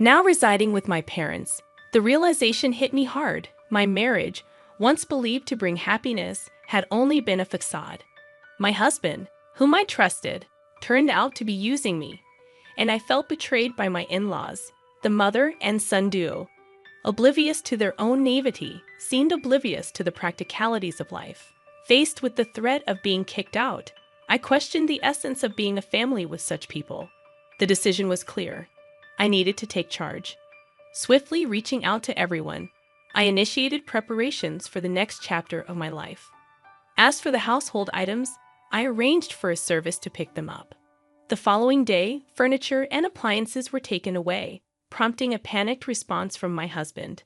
Now residing with my parents, the realization hit me hard. My marriage, once believed to bring happiness, had only been a facade. My husband, whom I trusted, turned out to be using me, and I felt betrayed by my in-laws. The mother and son duo, oblivious to their own naivety, seemed oblivious to the practicalities of life. Faced with the threat of being kicked out, I questioned the essence of being a family with such people. The decision was clear. I needed to take charge. Swiftly reaching out to everyone, I initiated preparations for the next chapter of my life. As for the household items, I arranged for a service to pick them up. The following day, furniture and appliances were taken away, prompting a panicked response from my husband.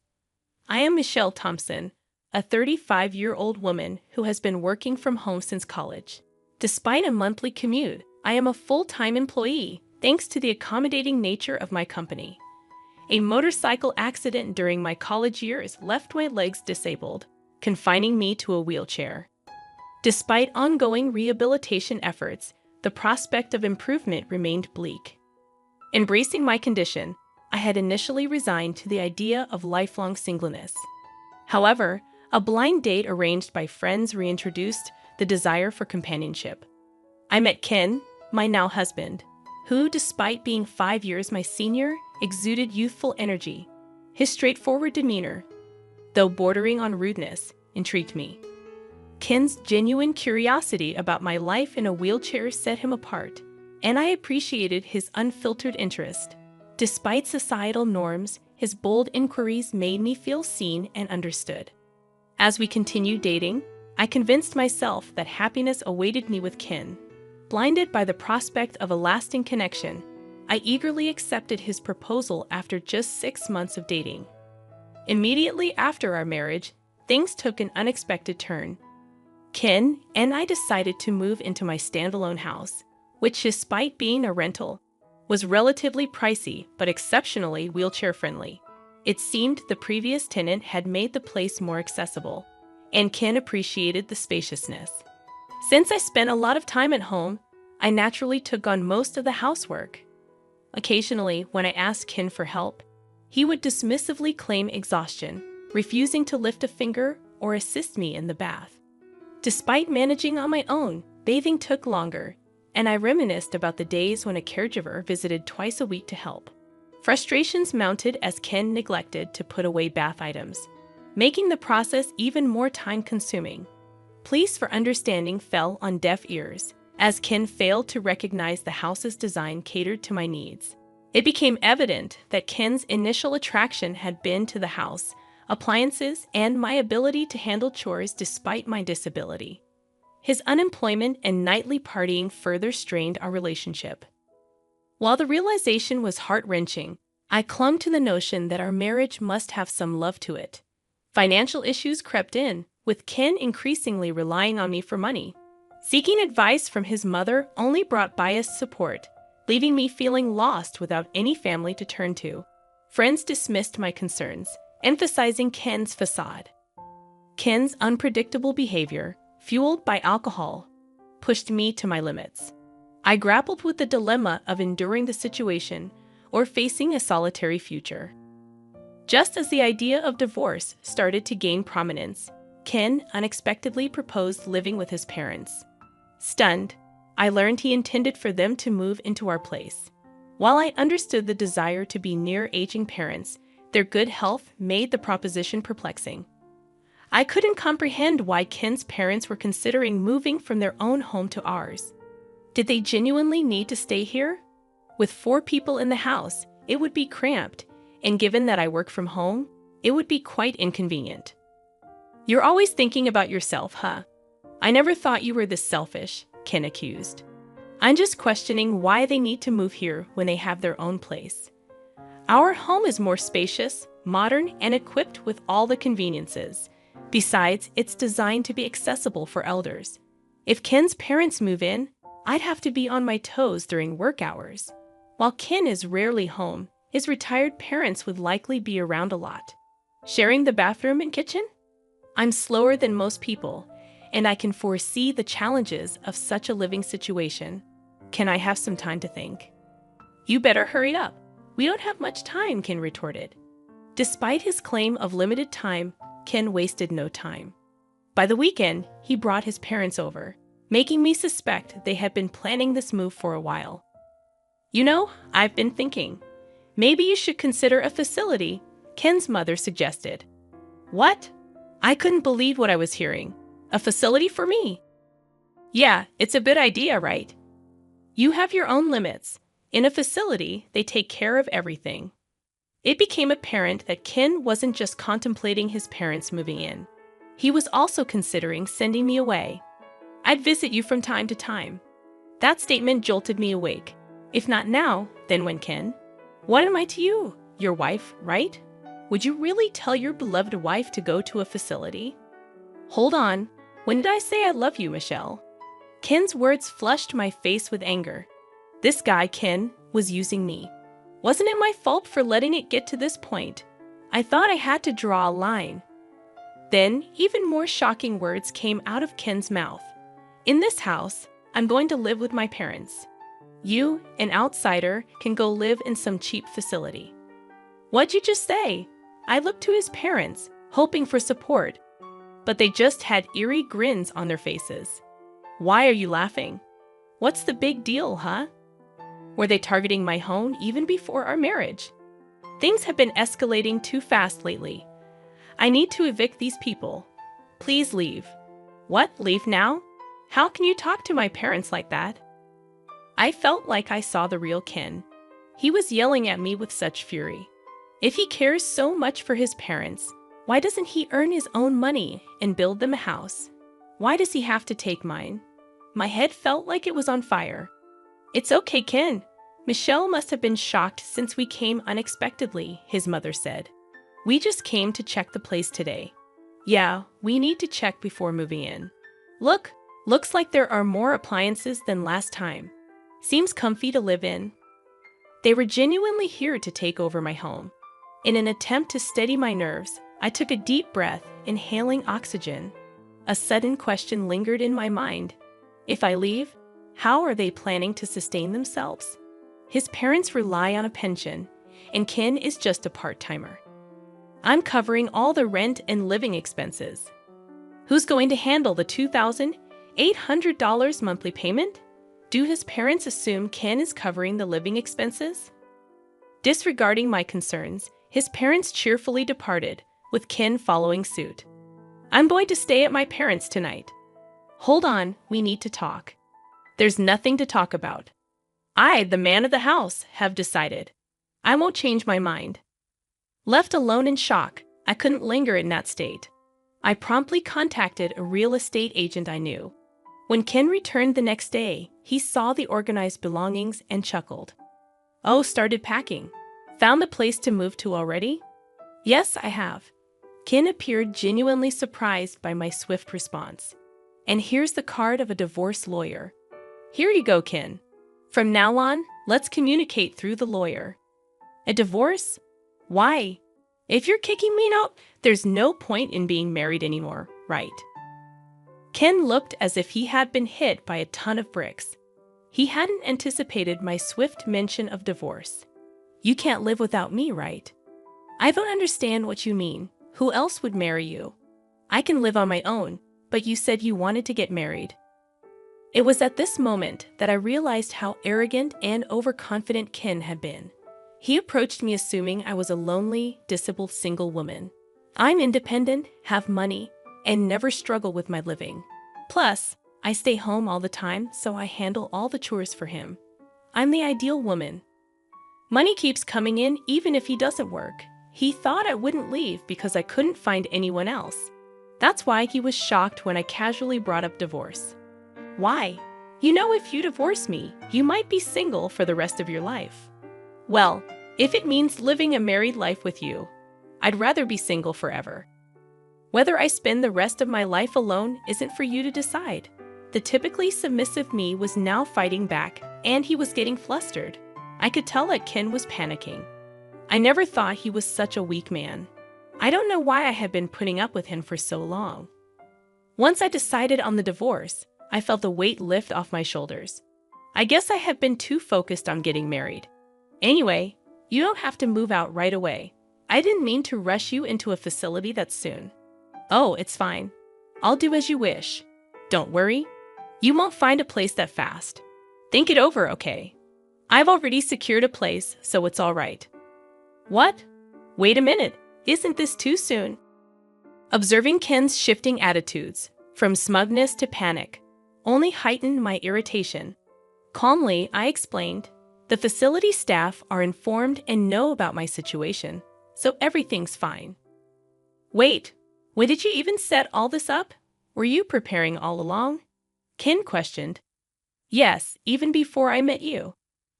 I am Michelle Thompson, a 35-year-old woman who has been working from home since college. Despite a monthly commute, I am a full-time employee thanks to the accommodating nature of my company. A motorcycle accident during my college years left my legs disabled, confining me to a wheelchair. Despite ongoing rehabilitation efforts, the prospect of improvement remained bleak. Embracing my condition, I had initially resigned to the idea of lifelong singleness. However, a blind date arranged by friends reintroduced the desire for companionship. I met Ken, my now husband, who, despite being 5 years my senior, exuded youthful energy. His straightforward demeanor, though bordering on rudeness, intrigued me. Ken's genuine curiosity about my life in a wheelchair set him apart, and I appreciated his unfiltered interest. Despite societal norms, his bold inquiries made me feel seen and understood. As we continued dating, I convinced myself that happiness awaited me with Ken. Blinded by the prospect of a lasting connection, I eagerly accepted his proposal after just 6 months of dating. Immediately after our marriage, things took an unexpected turn. Ken and I decided to move into my standalone house, which, despite being a rental, was relatively pricey but exceptionally wheelchair-friendly. It seemed the previous tenant had made the place more accessible, and Ken appreciated the spaciousness. Since I spent a lot of time at home, I naturally took on most of the housework. Occasionally, when I asked Ken for help, he would dismissively claim exhaustion, refusing to lift a finger or assist me in the bath. Despite managing on my own, bathing took longer, and I reminisced about the days when a caregiver visited twice a week to help. Frustrations mounted as Ken neglected to put away bath items, making the process even more time-consuming. Pleas for understanding fell on deaf ears, as Ken failed to recognize the house's design catered to my needs. It became evident that Ken's initial attraction had been to the house, appliances, and my ability to handle chores despite my disability. His unemployment and nightly partying further strained our relationship. While the realization was heart-wrenching, I clung to the notion that our marriage must have some love to it. Financial issues crept in, with Ken increasingly relying on me for money. Seeking advice from his mother only brought biased support, leaving me feeling lost without any family to turn to. Friends dismissed my concerns, emphasizing Ken's facade. Ken's unpredictable behavior, fueled by alcohol, pushed me to my limits. I grappled with the dilemma of enduring the situation or facing a solitary future. Just as the idea of divorce started to gain prominence, Ken unexpectedly proposed living with his parents. Stunned, I learned he intended for them to move into our place. While I understood the desire to be near aging parents, their good health made the proposition perplexing. I couldn't comprehend why Ken's parents were considering moving from their own home to ours. Did they genuinely need to stay here? With 4 people in the house, it would be cramped, and given that I work from home, it would be quite inconvenient. "You're always thinking about yourself, huh? I never thought you were this selfish," Ken accused. "I'm just questioning why they need to move here when they have their own place. Our home is more spacious, modern, and equipped with all the conveniences. Besides, it's designed to be accessible for elders. If Ken's parents move in, I'd have to be on my toes during work hours. While Ken is rarely home, his retired parents would likely be around a lot. Sharing the bathroom and kitchen? I'm slower than most people, and I can foresee the challenges of such a living situation. Can I have some time to think?" "You better hurry up. We don't have much time, Ken retorted. Despite his claim of limited time, Ken wasted no time. By the weekend, he brought his parents over, making me suspect they had been planning this move for a while. You know, I've been thinking. Maybe you should consider a facility, Ken's mother suggested. What? I couldn't believe what I was hearing. A facility for me? Yeah, it's a good idea, right? You have your own limits. In a facility, they take care of everything. It became apparent that Ken wasn't just contemplating his parents moving in. He was also considering sending me away. I'd visit you from time to time. That statement jolted me awake. If not now, then when, Ken? What am I to you? Your wife, right? Would you really tell your beloved wife to go to a facility? Hold on. When did I say I love you, Michelle? Ken's words flushed my face with anger. This guy, Ken, was using me. Wasn't it my fault for letting it get to this point? I thought I had to draw a line. Then, even more shocking words came out of Ken's mouth. In this house, I'm going to live with my parents. You, an outsider, can go live in some cheap facility. What'd you just say? I looked to his parents, hoping for support, but they just had eerie grins on their faces. Why are you laughing? What's the big deal, huh? Were they targeting my home even before our marriage? Things have been escalating too fast lately. I need to evict these people. Please leave. What, leave now? How can you talk to my parents like that? I felt like I saw the real Ken. He was yelling at me with such fury. If he cares so much for his parents, why doesn't he earn his own money and build them a house? Why does he have to take mine? My head felt like it was on fire. It's okay, Ken. Michelle must have been shocked since we came unexpectedly, his mother said. We just came to check the place today. Yeah, we need to check before moving in. Looks like there are more appliances than last time. Seems comfy to live in. They were genuinely here to take over my home. In an attempt to steady my nerves, I took a deep breath, inhaling oxygen. A sudden question lingered in my mind. If I leave, how are they planning to sustain themselves? His parents rely on a pension, and Ken is just a part-timer. I'm covering all the rent and living expenses. Who's going to handle the $2,800 monthly payment? Do his parents assume Ken is covering the living expenses? Disregarding my concerns, his parents cheerfully departed, with Ken following suit. I'm going to stay at my parents' tonight. Hold on, we need to talk. There's nothing to talk about. I, the man of the house, have decided. I won't change my mind. Left alone in shock, I couldn't linger in that state. I promptly contacted a real estate agent I knew. When Ken returned the next day, he saw the organized belongings and chuckled. Oh, started packing. Found a place to move to already? Yes, I have. Ken appeared genuinely surprised by my swift response. And here's the card of a divorce lawyer. Here you go, Ken. From now on, let's communicate through the lawyer. A divorce? Why? If you're kicking me out, there's no point in being married anymore, right? Ken looked as if he had been hit by a ton of bricks. He hadn't anticipated my swift mention of divorce. You can't live without me, right? I don't understand what you mean. Who else would marry you? I can live on my own, but you said you wanted to get married. It was at this moment that I realized how arrogant and overconfident Ken had been. He approached me assuming I was a lonely, disabled single woman. I'm independent, have money, and never struggle with my living. Plus, I stay home all the time, so I handle all the chores for him. I'm the ideal woman. Money keeps coming in even if he doesn't work. He thought I wouldn't leave because I couldn't find anyone else. That's why he was shocked when I casually brought up divorce. Why? You know, if you divorce me, you might be single for the rest of your life. Well, if it means living a married life with you, I'd rather be single forever. Whether I spend the rest of my life alone isn't for you to decide. The typically submissive me was now fighting back, and he was getting flustered. I could tell that Ken was panicking. I never thought he was such a weak man. I don't know why I had been putting up with him for so long. Once I decided on the divorce, I felt the weight lift off my shoulders. I guess I had been too focused on getting married. Anyway, You don't have to move out right away. I didn't mean to rush you into a facility that soon. Oh, it's fine. I'll do as you wish. Don't worry. You won't find a place that fast. Think it over, okay? I've already secured a place, so it's all right. What? Wait a minute. Isn't this too soon? Observing Ken's shifting attitudes, from smugness to panic, only heightened my irritation. Calmly, I explained, the facility staff are informed and know about my situation, so everything's fine. Wait, when did you even set all this up? Were you preparing all along? Ken questioned. Yes, even before I met you.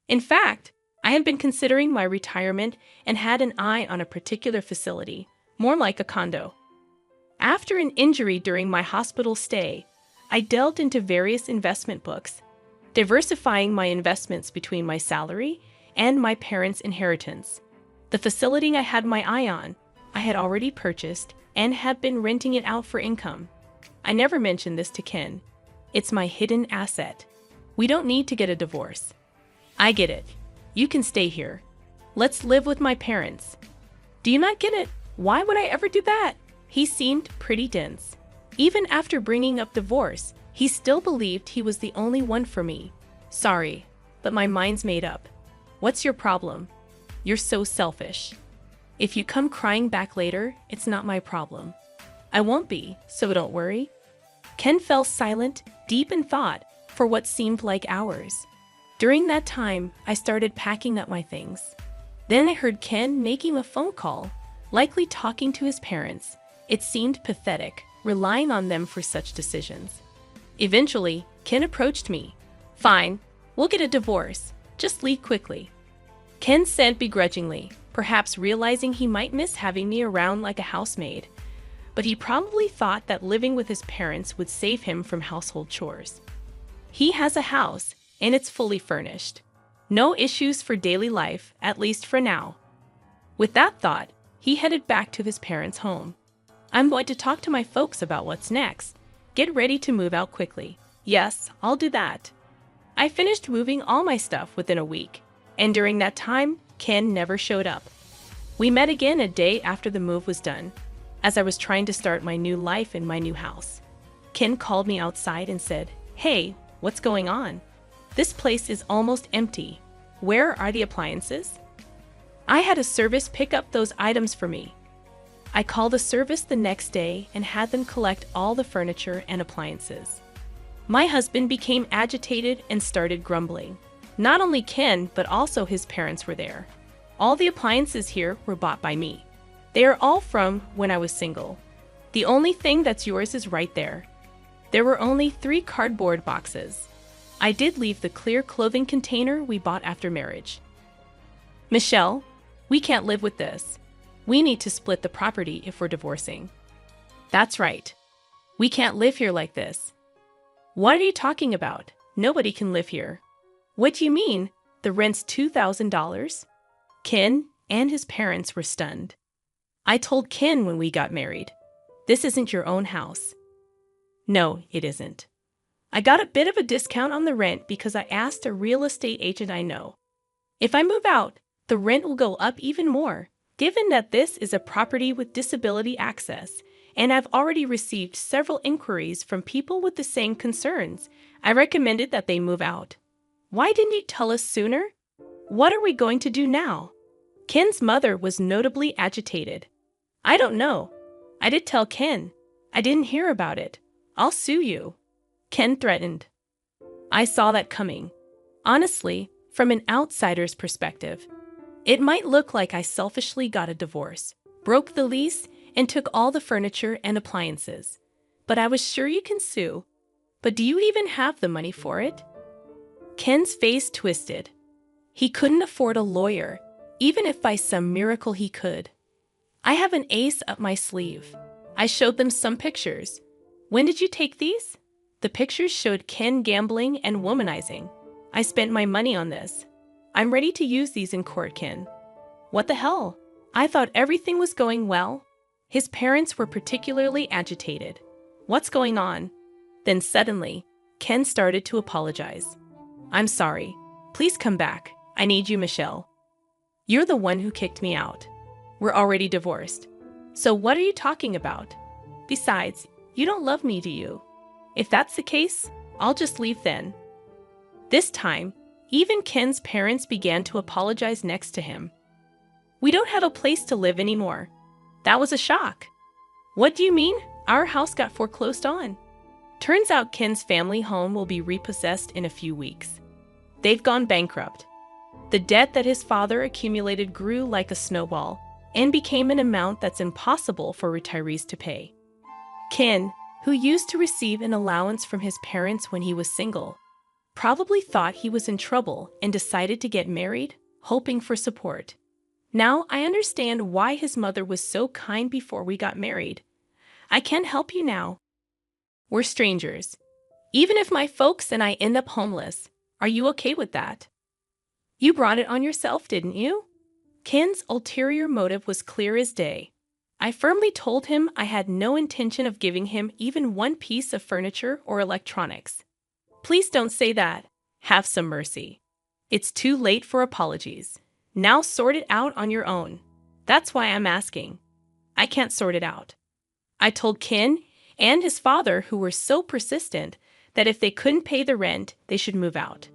In fact, I had been considering my retirement and had an eye on a particular facility, more like a condo. After an injury during my hospital stay, I delved into various investment books, diversifying my investments between my salary and my parents' inheritance. The facility I had my eye on, I had already purchased and had been renting it out for income. I never mentioned this to Ken. It's my hidden asset. We don't need to get a divorce. I get it. You can stay here. Let's live with my parents. Do you not get it? Why would I ever do that? He seemed pretty dense. Even after bringing up divorce, he still believed he was the only one for me. Sorry, but my mind's made up. What's your problem? You're so selfish. If you come crying back later, it's not my problem. I won't be, so don't worry. Ken fell silent, deep in thought, for what seemed like hours. During that time, I started packing up my things. Then I heard Ken making a phone call, likely talking to his parents. It seemed pathetic, relying on them for such decisions. Eventually, Ken approached me. Fine, we'll get a divorce. Just leave quickly. Ken said begrudgingly, perhaps realizing he might miss having me around like a housemaid. But he probably thought that living with his parents would save him from household chores. He has a house, and it's fully furnished. No issues for daily life, at least for now. With that thought, he headed back to his parents' home. I'm going to talk to my folks about what's next. Get ready to move out quickly. Yes, I'll do that. I finished moving all my stuff within a week, and during that time, Ken never showed up. We met again a day after the move was done, as I was trying to start my new life in my new house. Ken called me outside and said, "Hey, what's going on? This place is almost empty. Where are the appliances?" I had a service pick up those items for me. I called the service the next day and had them collect all the furniture and appliances. My husband became agitated and started grumbling. Not only Ken, but also his parents were there. All the appliances here were bought by me. They are all from when I was single. The only thing that's yours is right there. There were only 3 cardboard boxes. I did leave the clear clothing container we bought after marriage. Michelle, we can't live with this. We need to split the property if we're divorcing. That's right. We can't live here like this. What are you talking about? Nobody can live here. What do you mean? The rent's $2,000? Ken and his parents were stunned. I told Ken when we got married, this isn't your own house. No, it isn't. I got a bit of a discount on the rent because I asked a real estate agent I know. If I move out, the rent will go up even more, given that this is a property with disability access, and I've already received several inquiries from people with the same concerns. I recommended that they move out. Why didn't you tell us sooner? What are we going to do now? Ken's mother was notably agitated. I don't know. I did tell Ken. I didn't hear about it. I'll sue you. Ken threatened. I saw that coming. Honestly, from an outsider's perspective, it might look like I selfishly got a divorce, broke the lease, and took all the furniture and appliances. But I was sure you can sue. But do you even have the money for it? Ken's face twisted. He couldn't afford a lawyer, even if by some miracle he could. I have an ace up my sleeve. I showed them some pictures. When did you take these? The pictures showed Ken gambling and womanizing. I spent my money on this. I'm ready to use these in court, Ken. What the hell? I thought everything was going well. His parents were particularly agitated. What's going on? Then suddenly, Ken started to apologize. I'm sorry. Please come back. I need you, Michelle. You're the one who kicked me out. We're already divorced. So what are you talking about? Besides, you don't love me, do you? If that's the case, I'll just leave then. This time, even Ken's parents began to apologize next to him. We don't have a place to live anymore. That was a shock. What do you mean? Our house got foreclosed on. Turns out Ken's family home will be repossessed in a few weeks. They've gone bankrupt. The debt that his father accumulated grew like a snowball and became an amount that's impossible for retirees to pay. Ken, who used to receive an allowance from his parents when he was single, probably thought he was in trouble and decided to get married, hoping for support. Now I understand why his mother was so kind before we got married. I can't help you now. We're strangers. Even if my folks and I end up homeless, are you okay with that? You brought it on yourself, didn't you? Ken's ulterior motive was clear as day. I firmly told him I had no intention of giving him even one piece of furniture or electronics. Please don't say that. Have some mercy. It's too late for apologies. Now sort it out on your own. That's why I'm asking. I can't sort it out. I told Ken and his father, who were so persistent, that if they couldn't pay the rent, they should move out.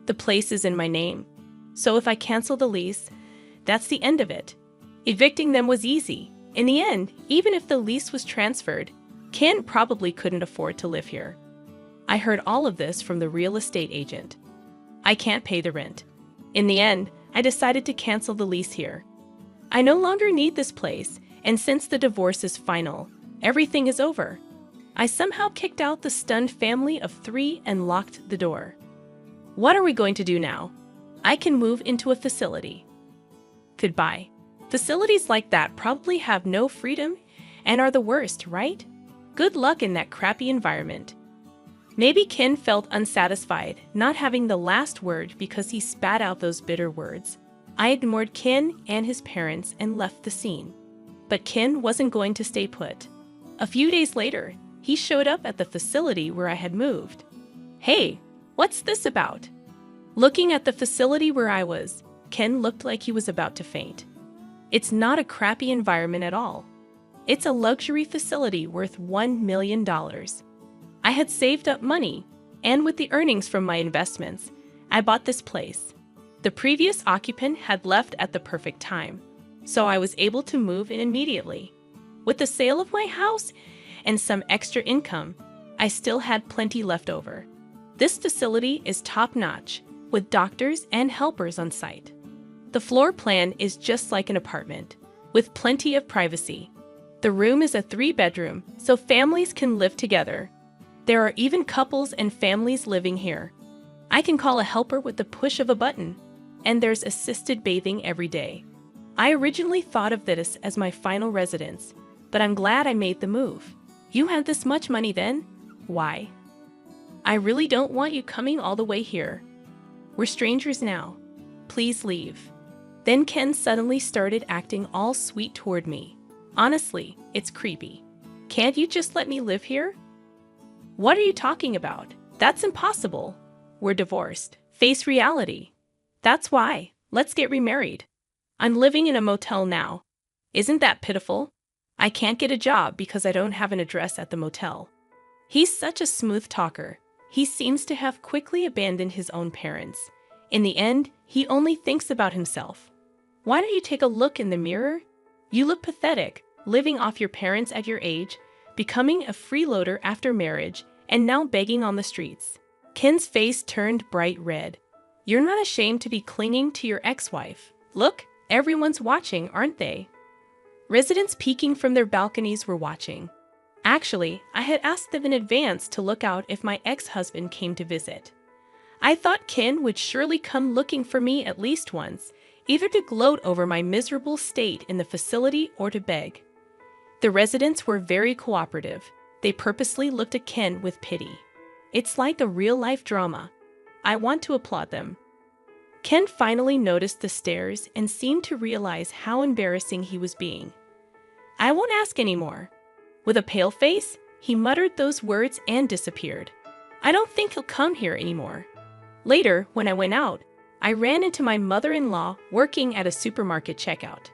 The place is in my name. So if I cancel the lease, that's the end of it. Evicting them was easy. In the end, even if the lease was transferred, Ken probably couldn't afford to live here. I heard all of this from the real estate agent. I can't pay the rent. In the end, I decided to cancel the lease here. I no longer need this place, and since the divorce is final, everything is over. I somehow kicked out the stunned family of 3 and locked the door. What are we going to do now? I can move into a facility. Goodbye. Facilities like that probably have no freedom and are the worst, right? Good luck in that crappy environment. Maybe Ken felt unsatisfied, not having the last word because he spat out those bitter words. I ignored Ken and his parents and left the scene. But Ken wasn't going to stay put. A few days later, he showed up at the facility where I had moved. Hey, what's this about? Looking at the facility where I was, Ken looked like he was about to faint. It's not a crappy environment at all. It's a luxury facility worth $1 million. I had saved up money, and with the earnings from my investments, I bought this place. The previous occupant had left at the perfect time, so I was able to move in immediately. With the sale of my house and some extra income, I still had plenty left over. This facility is top-notch, with doctors and helpers on site. The floor plan is just like an apartment, with plenty of privacy. The room is a 3-bedroom, so families can live together. There are even couples and families living here. I can call a helper with the push of a button, and there's assisted bathing every day. I originally thought of this as my final residence, but I'm glad I made the move. You had this much money then? Why? I really don't want you coming all the way here. We're strangers now. Please leave. Then Ken suddenly started acting all sweet toward me. Honestly, it's creepy. Can't you just let me live here? What are you talking about? That's impossible. We're divorced. Face reality. That's why. Let's get remarried. I'm living in a motel now. Isn't that pitiful? I can't get a job because I don't have an address at the motel. He's such a smooth talker. He seems to have quickly abandoned his own parents. In the end, he only thinks about himself. Why don't you take a look in the mirror? You look pathetic, living off your parents at your age, becoming a freeloader after marriage, and now begging on the streets. Ken's face turned bright red. You're not ashamed to be clinging to your ex-wife. Look, everyone's watching, aren't they? Residents peeking from their balconies were watching. Actually, I had asked them in advance to look out if my ex-husband came to visit. I thought Ken would surely come looking for me at least once, either to gloat over my miserable state in the facility or to beg. The residents were very cooperative. They purposely looked at Ken with pity. It's like a real-life drama. I want to applaud them. Ken finally noticed the stares and seemed to realize how embarrassing he was being. I won't ask anymore. With a pale face, he muttered those words and disappeared. I don't think he'll come here anymore. Later, when I went out, I I ran into my mother-in-law working at a supermarket checkout.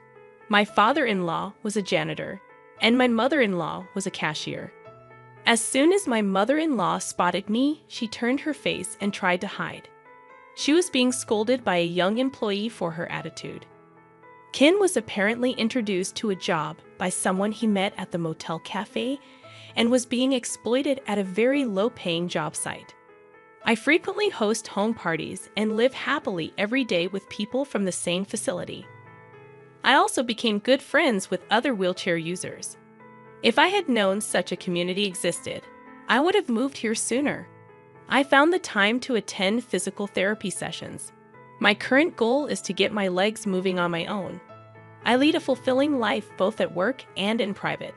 My father-in-law was a janitor, and my mother-in-law was a cashier. As soon as my mother-in-law spotted me, she turned her face and tried to hide. She was being scolded by a young employee for her attitude. Ken was apparently introduced to a job by someone he met at the motel cafe and was being exploited at a very low-paying job site. I frequently host home parties and live happily every day with people from the same facility. I also became good friends with other wheelchair users. If I had known such a community existed, I would have moved here sooner. I found the time to attend physical therapy sessions. My current goal is to get my legs moving on my own. I lead a fulfilling life both at work and in private.